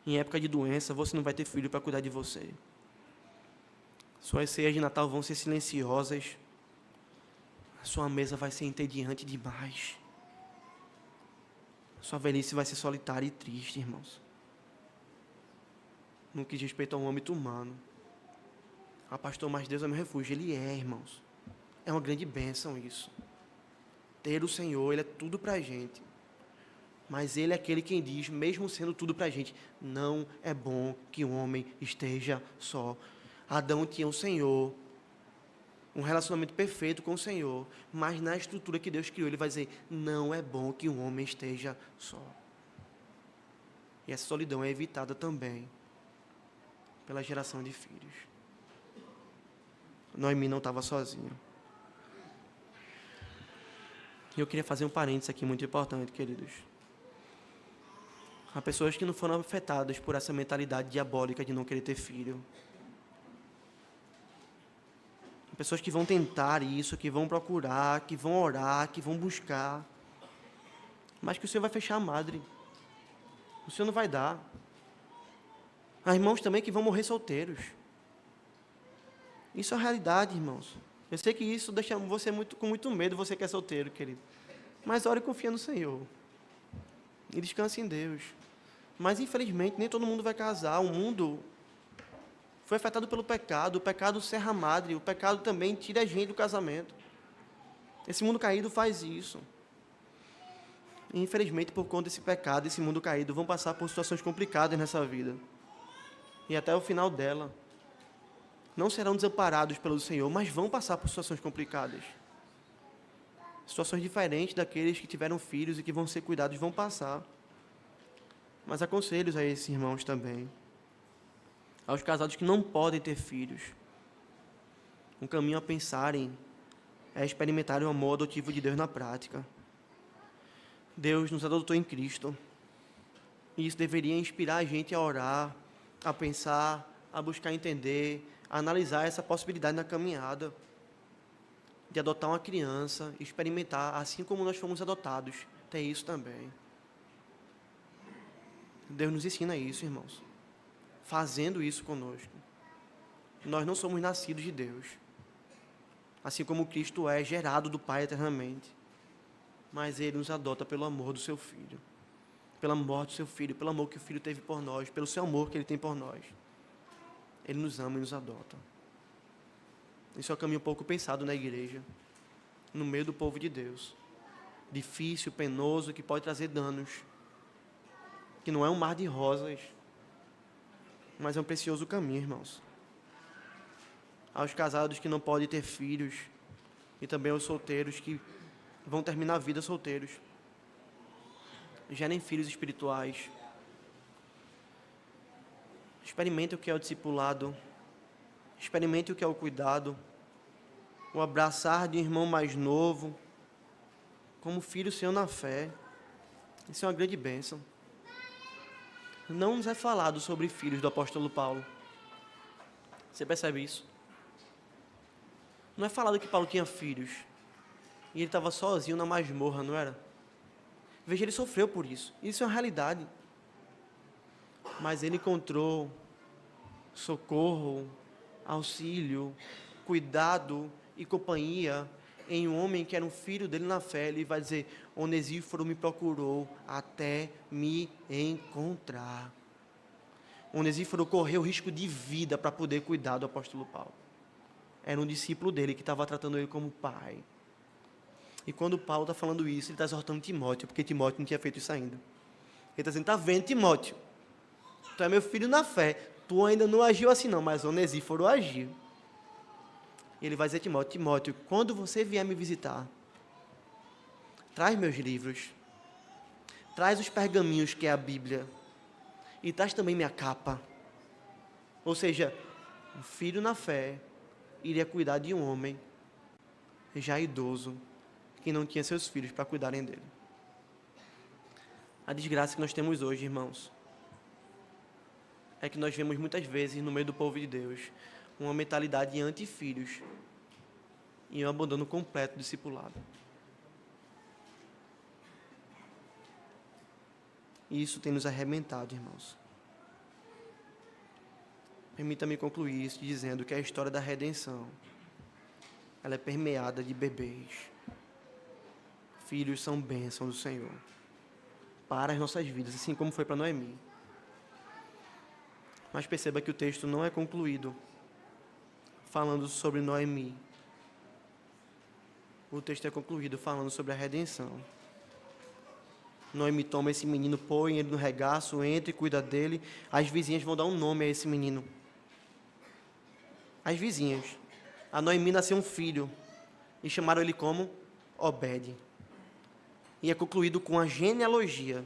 Speaker 1: Em época de doença, você não vai ter filho para cuidar de você. Suas ceias de Natal vão ser silenciosas. A sua mesa vai ser entediante demais. Sua velhice vai ser solitária e triste, irmãos. No que diz respeito ao âmbito humano. Ah, pastor, mas Deus é meu refúgio. Ele é, irmãos. É uma grande bênção isso. Ter o Senhor, Ele é tudo para a gente. Mas Ele é aquele quem diz, mesmo sendo tudo para a gente, não é bom que o homem esteja só. Adão tinha o Senhor, um relacionamento perfeito com o Senhor, mas na estrutura que Deus criou, Ele vai dizer, não é bom que o homem esteja só. E essa solidão é evitada também pela geração de filhos. Noemi não estava sozinha. E eu queria fazer um parênteses aqui muito importante, queridos. Há pessoas que não foram afetadas por essa mentalidade diabólica de não querer ter filho. Há pessoas que vão tentar isso, que vão procurar, que vão orar, que vão buscar. mas que o Senhor vai fechar a madre. O Senhor não vai dar. Há irmãos também que vão morrer solteiros. Isso é a realidade, irmãos. Eu sei que isso deixa você com muito medo, você que é solteiro, querido. Mas ore e confia no Senhor. E descanse em Deus. Mas, infelizmente, nem todo mundo vai casar. O mundo foi afetado pelo pecado. O pecado serra a madre. O pecado também tira a gente do casamento. Esse mundo caído faz isso. E, infelizmente, por conta desse pecado, esse mundo caído, vão passar por situações complicadas nessa vida. E até o final dela. Não serão desamparados pelo Senhor, mas vão passar por situações complicadas. Situações diferentes daqueles que tiveram filhos e que vão ser cuidados, vão passar. Mas aconselho a esses irmãos também. Aos casados que não podem ter filhos. Um caminho a pensarem é experimentar o amor adotivo de Deus na prática. Deus nos adotou em Cristo. E isso deveria inspirar a gente a orar, a pensar, a buscar entender, a analisar essa possibilidade na caminhada de adotar uma criança, experimentar, assim como nós fomos adotados, ter isso também. Deus nos ensina isso, irmãos, fazendo isso conosco. Nós não somos nascidos de Deus, assim como Cristo é gerado do Pai eternamente, mas Ele nos adota pelo amor do Seu Filho, pela morte do Seu Filho, pelo amor que o Filho teve por nós, pelo Seu amor que Ele tem por nós. Ele nos ama e nos adota. Isso é um caminho pouco pensado na igreja, no meio do povo de Deus. Difícil, penoso, que pode trazer danos. Que não é um mar de rosas, mas é um precioso caminho, irmãos. Aos casados que não podem ter filhos, e também aos solteiros que vão terminar a vida solteiros. Gerem filhos espirituais. Experimente o que é o discipulado. Experimente o que é o cuidado. O abraçar de um irmão mais novo, como filho seu na fé. Isso é uma grande bênção. Não nos é falado sobre filhos do apóstolo Paulo. Você percebe isso? Não é falado que Paulo tinha filhos. E ele estava sozinho na masmorra, não era? Veja, ele sofreu por isso. Isso é uma realidade. Mas ele encontrou socorro, auxílio, cuidado e companhia em um homem que era um filho dele na fé. Ele vai dizer: Onesíforo me procurou até me encontrar. Onesíforo correu risco de vida para poder cuidar do apóstolo Paulo. Era um discípulo dele que estava tratando ele como pai. E quando Paulo está falando isso, ele está exortando Timóteo, porque Timóteo não tinha feito isso ainda. Ele está dizendo: está vendo, Timóteo? Tu é meu filho na fé. Tu ainda não agiu assim não, mas Onesíforo agiu. E ele vai dizer a Timóteo: Timóteo, quando você vier me visitar, traz meus livros, traz os pergaminhos que é a Bíblia, e traz também minha capa. Ou seja, um filho na fé iria cuidar de um homem já idoso, que não tinha seus filhos para cuidarem dele. A desgraça que nós temos hoje, irmãos, é que nós vemos muitas vezes no meio do povo de Deus uma mentalidade anti-filhos e um abandono completo do discipulado. E isso tem nos arrebentado, irmãos. Permita-me concluir isso dizendo que a história da redenção, ela é permeada de bebês. Filhos são bênçãos do Senhor para as nossas vidas, assim como foi para Noemi. Mas perceba que o texto não é concluído falando sobre Noemi. O texto é concluído falando sobre a redenção. Noemi toma esse menino, põe ele no regaço, entra e cuida dele. As vizinhas vão dar um nome a esse menino. As vizinhas. A Noemi nasceu um filho e chamaram ele como Obed. E é concluído com a genealogia,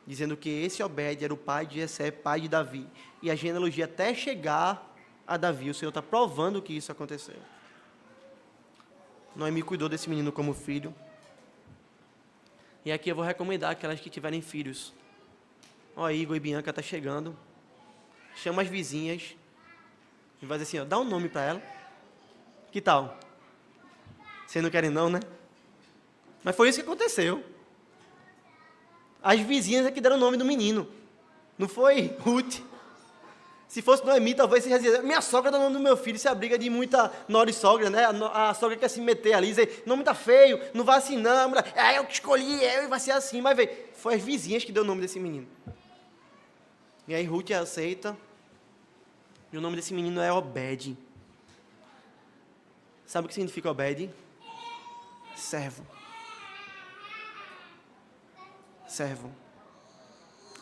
Speaker 1: dizendo que esse Obed era o pai de Jessé, pai de Davi. E a genealogia até chegar a Davi, o Senhor está provando que isso aconteceu. Noemi cuidou desse menino como filho. E aqui eu vou recomendar aquelas que tiverem filhos. Ó, Igor e Bianca está chegando. Chama as vizinhas e vai dizer assim, ó, dá um nome para ela. Que tal? Vocês não querem não, né? Mas foi isso que aconteceu. As vizinhas é que deram o nome do menino. Não foi Ruth. Se fosse Noemi, talvez você já dizia, minha sogra dá o nome do meu filho. Isso é a briga de muita nora e sogra, né? A sogra quer se meter ali, dizer, nome tá feio, não vai assim não. É eu que escolhi, eu, e vai ser assim. Mas, velho, foi as vizinhas que deu o nome desse menino. E aí Ruth aceita. E o nome desse menino é Obed. Sabe o que significa Obed? Servo. Servo.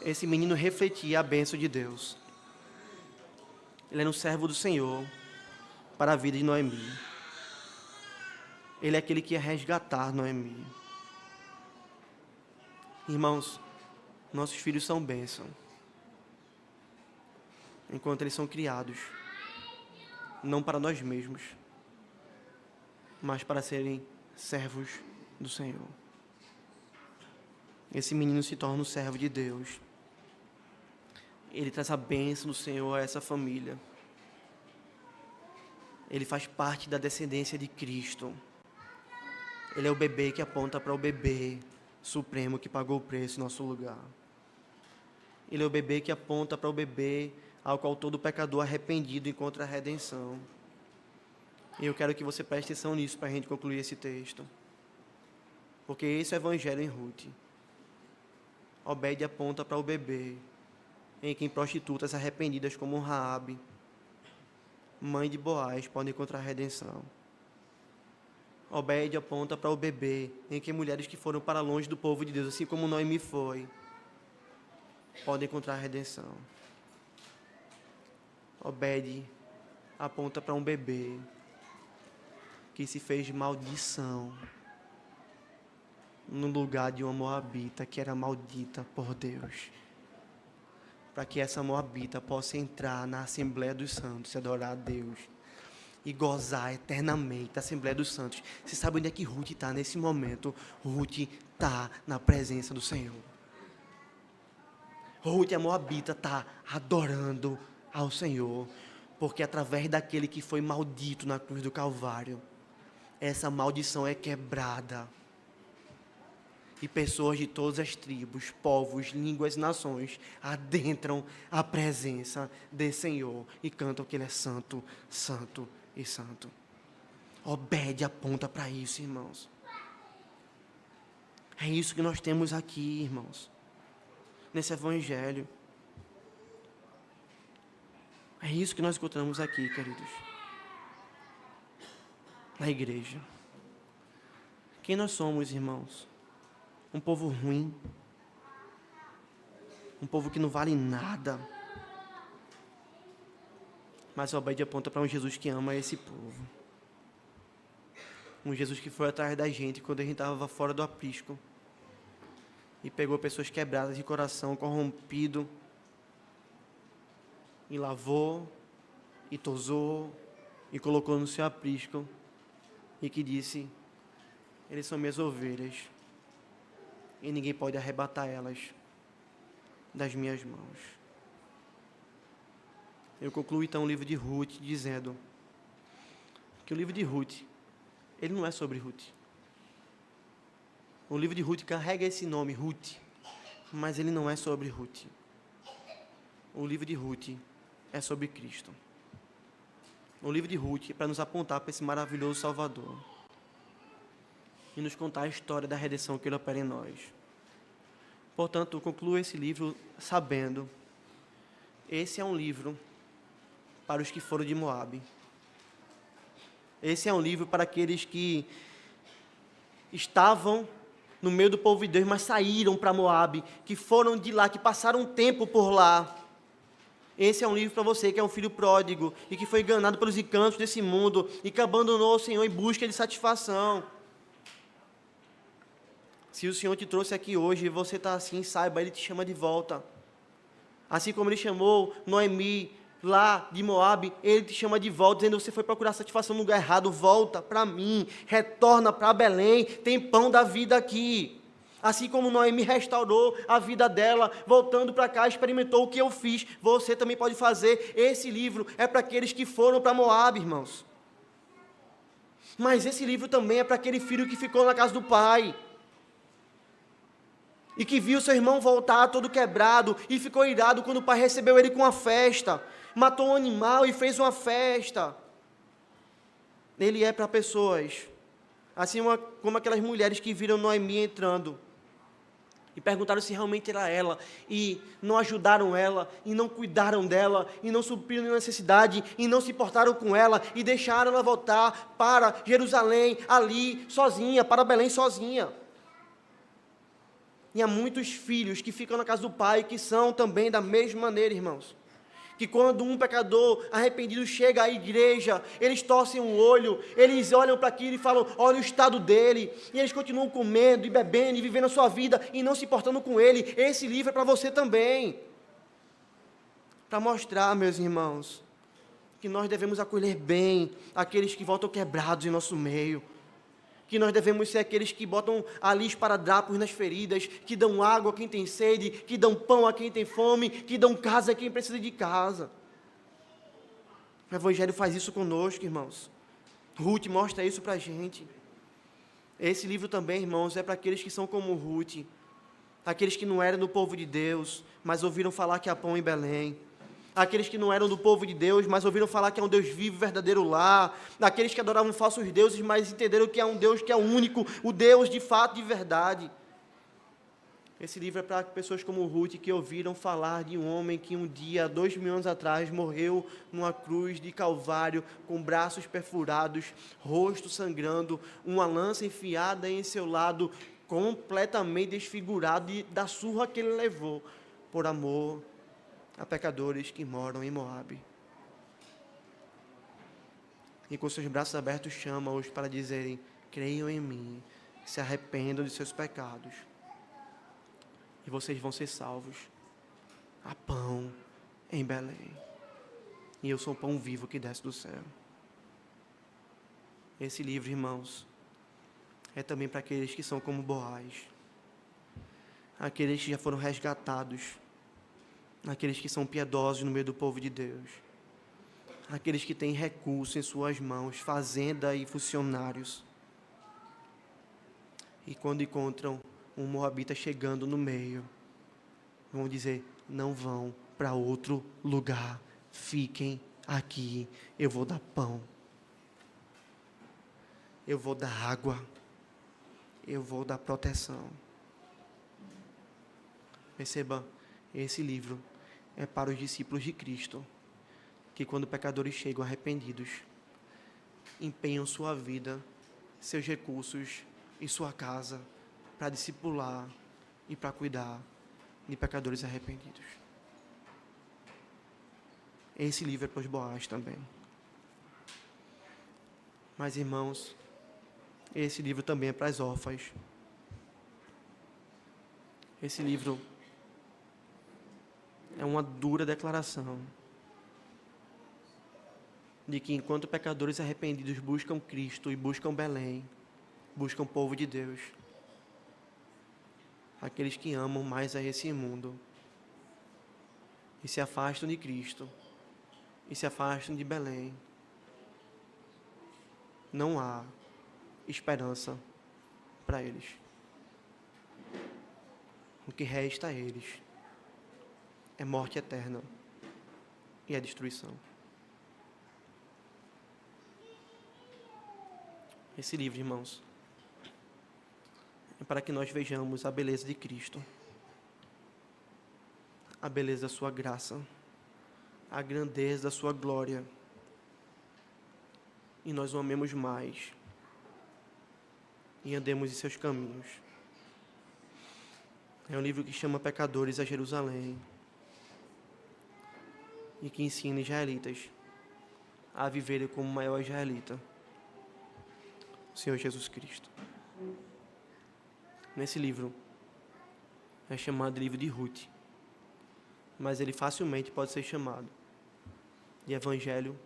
Speaker 1: Esse menino refletia a bênção de Deus. Ele era um servo do Senhor para a vida de Noemi. Ele é aquele que ia resgatar Noemi. Irmãos, nossos filhos são bênção. Enquanto eles são criados, não para nós mesmos, mas para serem servos do Senhor. Esse menino se torna um servo de Deus. Ele traz a bênção do Senhor a essa família. Ele faz parte da descendência de Cristo. Ele é o bebê que aponta para o bebê supremo que pagou o preço em nosso lugar. Ele é o bebê que aponta para o bebê ao qual todo pecador arrependido encontra a redenção. E eu quero que você preste atenção nisso para a gente concluir esse texto. Porque esse é o evangelho em Ruth. Obed aponta para o bebê em quem prostitutas arrependidas como Raabe, mãe de Boaz, podem encontrar a redenção. Obed aponta para o bebê em que mulheres que foram para longe do povo de Deus, assim como Noemi foi, podem encontrar a redenção. Obed aponta para um bebê que se fez maldição no lugar de uma moabita que era maldita por Deus, para que essa moabita possa entrar na Assembleia dos Santos e adorar a Deus e gozar eternamente da Assembleia dos Santos. Você sabe onde é que Ruth está nesse momento? Ruth está na presença do Senhor. Ruth, a moabita, está adorando ao Senhor, porque através daquele que foi maldito na cruz do Calvário, essa maldição é quebrada. E pessoas de todas as tribos, povos, línguas e nações adentram a presença do Senhor e cantam que Ele é santo, santo e santo. Obed aponta para isso, irmãos. É isso que nós temos aqui, irmãos, nesse evangelho. É isso que nós encontramos aqui, queridos, na igreja. Quem nós somos, irmãos? Um povo ruim, um povo que não vale nada, mas Obed aponta para um Jesus que ama esse povo, um Jesus que foi atrás da gente quando a gente estava fora do aprisco e pegou pessoas quebradas de coração, corrompido, e lavou, e tosou, e colocou no seu aprisco, e que disse, eles são minhas ovelhas, e ninguém pode arrebatar elas das minhas mãos. Eu concluo então o livro de Ruth dizendo que o livro de Ruth, ele não é sobre Ruth. O livro de Ruth carrega esse nome, Ruth, mas ele não é sobre Ruth. O livro de Ruth é sobre Cristo. O livro de Ruth é para nos apontar para esse maravilhoso Salvador e nos contar a história da redenção que Ele opera em nós. Portanto, eu concluo esse livro sabendo, esse é um livro para os que foram de Moabe. Esse é um livro para aqueles que estavam no meio do povo de Deus, mas saíram para Moabe, que foram de lá, que passaram um tempo por lá. Esse é um livro para você que é um filho pródigo e que foi enganado pelos encantos desse mundo e que abandonou o Senhor em busca de satisfação. Se o Senhor te trouxe aqui hoje e você está assim, saiba, Ele te chama de volta. Assim como Ele chamou Noemi lá de Moabe, Ele te chama de volta, dizendo que você foi procurar satisfação no lugar errado, volta para mim, retorna para Belém, tem pão da vida aqui. Assim como Noemi restaurou a vida dela, voltando para cá, experimentou o que eu fiz, você também pode fazer. Esse livro é para aqueles que foram para Moabe, irmãos. Mas esse livro também é para aquele filho que ficou na casa do pai. e que viu seu irmão voltar todo quebrado e ficou irado quando o pai recebeu ele com uma festa, matou um animal e fez uma festa. Ele é para pessoas, assim como aquelas mulheres que viram Noemi entrando e perguntaram se realmente era ela, e não ajudaram ela, e não cuidaram dela, e não supriram nenhuma necessidade, e não se importaram com ela, e deixaram ela voltar para Jerusalém, ali, sozinha, para Belém sozinha. E há muitos filhos que ficam na casa do pai, que são também da mesma maneira, irmãos. Que quando um pecador arrependido chega à igreja, eles torcem o olho, eles olham para aquilo e falam, olha o estado dele, e eles continuam comendo e bebendo e vivendo a sua vida e não se importando com ele. Esse livro é para você também. Para mostrar, meus irmãos, que nós devemos acolher bem aqueles que voltam quebrados em nosso meio. Que nós devemos ser aqueles que botam ali esparadrapos nas feridas, que dão água a quem tem sede, que dão pão a quem tem fome, que dão casa a quem precisa de casa. O Evangelho faz isso conosco, irmãos. Ruth mostra isso para a gente. Esse livro também, irmãos, é para aqueles que são como Ruth, aqueles que não eram do povo de Deus, mas ouviram falar que há pão em Belém. Aqueles que não eram do povo de Deus, mas ouviram falar que há um Deus vivo, verdadeiro lá. Aqueles que adoravam falsos deuses, mas entenderam que há um Deus que é o único, o Deus de fato, de verdade. Esse livro é para pessoas como Ruth, que ouviram falar de um homem que um dia, 2000 anos atrás, morreu numa cruz de Calvário, com braços perfurados, rosto sangrando, uma lança enfiada em seu lado, completamente desfigurado da surra que ele levou, por amor a pecadores que moram em Moabe. E com seus braços abertos chama-os para dizerem, creiam em mim, se arrependam de seus pecados, e vocês vão ser salvos. Há pão em Belém, e eu sou o pão vivo que desce do céu. Esse livro, irmãos, é também para aqueles que são como Boaz, aqueles que já foram resgatados, aqueles que são piedosos no meio do povo de Deus, aqueles que têm recursos em suas mãos, fazenda e funcionários, e quando encontram um moabita chegando no meio, vão dizer, não vão para outro lugar, fiquem aqui, eu vou dar pão, eu vou dar água, eu vou dar proteção. Perceba, esse livro é para os discípulos de Cristo, que quando pecadores chegam arrependidos, empenham sua vida, seus recursos e sua casa para discipular e para cuidar de pecadores arrependidos. Esse livro é para os Boaz também. Mas, irmãos, esse livro também é para as órfãs. Esse livro é uma dura declaração de que enquanto pecadores arrependidos buscam Cristo e buscam Belém, buscam o povo de Deus, aqueles que amam mais a esse mundo e se afastam de Cristo e se afastam de Belém, não há esperança para eles. O que resta a eles é morte eterna e a destruição. Esse livro, irmãos, é para que nós vejamos a beleza de Cristo, a beleza da sua graça, a grandeza da sua glória, e nós o amemos mais e andemos em seus caminhos. É um livro que chama pecadores a Jerusalém e que ensina israelitas a viverem como o maior israelita, o Senhor Jesus Cristo. Nesse livro é chamado de livro de Ruth, mas ele facilmente pode ser chamado de Evangelho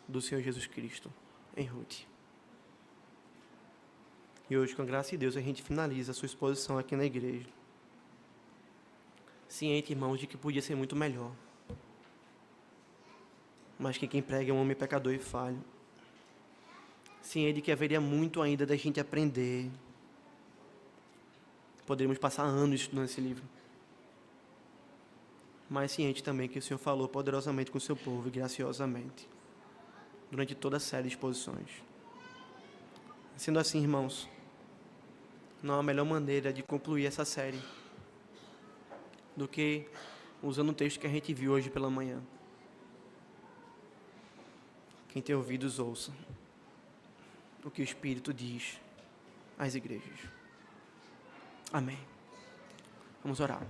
Speaker 1: do Senhor Jesus Cristo em Ruth. E hoje, com a graça de Deus, a gente finaliza a sua exposição aqui na igreja, ciente, irmãos, de que podia ser muito melhor, mas que quem prega é um homem pecador e falho, ciente de que haveria muito ainda da gente aprender, Poderíamos passar anos estudando esse livro. Mas ciente também que o Senhor falou poderosamente com o seu povo e graciosamente, durante toda a série de exposições. Sendo assim, irmãos, não há melhor maneira de concluir essa série do que usando o texto que a gente viu hoje pela manhã. Quem tem ouvidos, ouça o que o Espírito diz às igrejas. Amém. Vamos orar.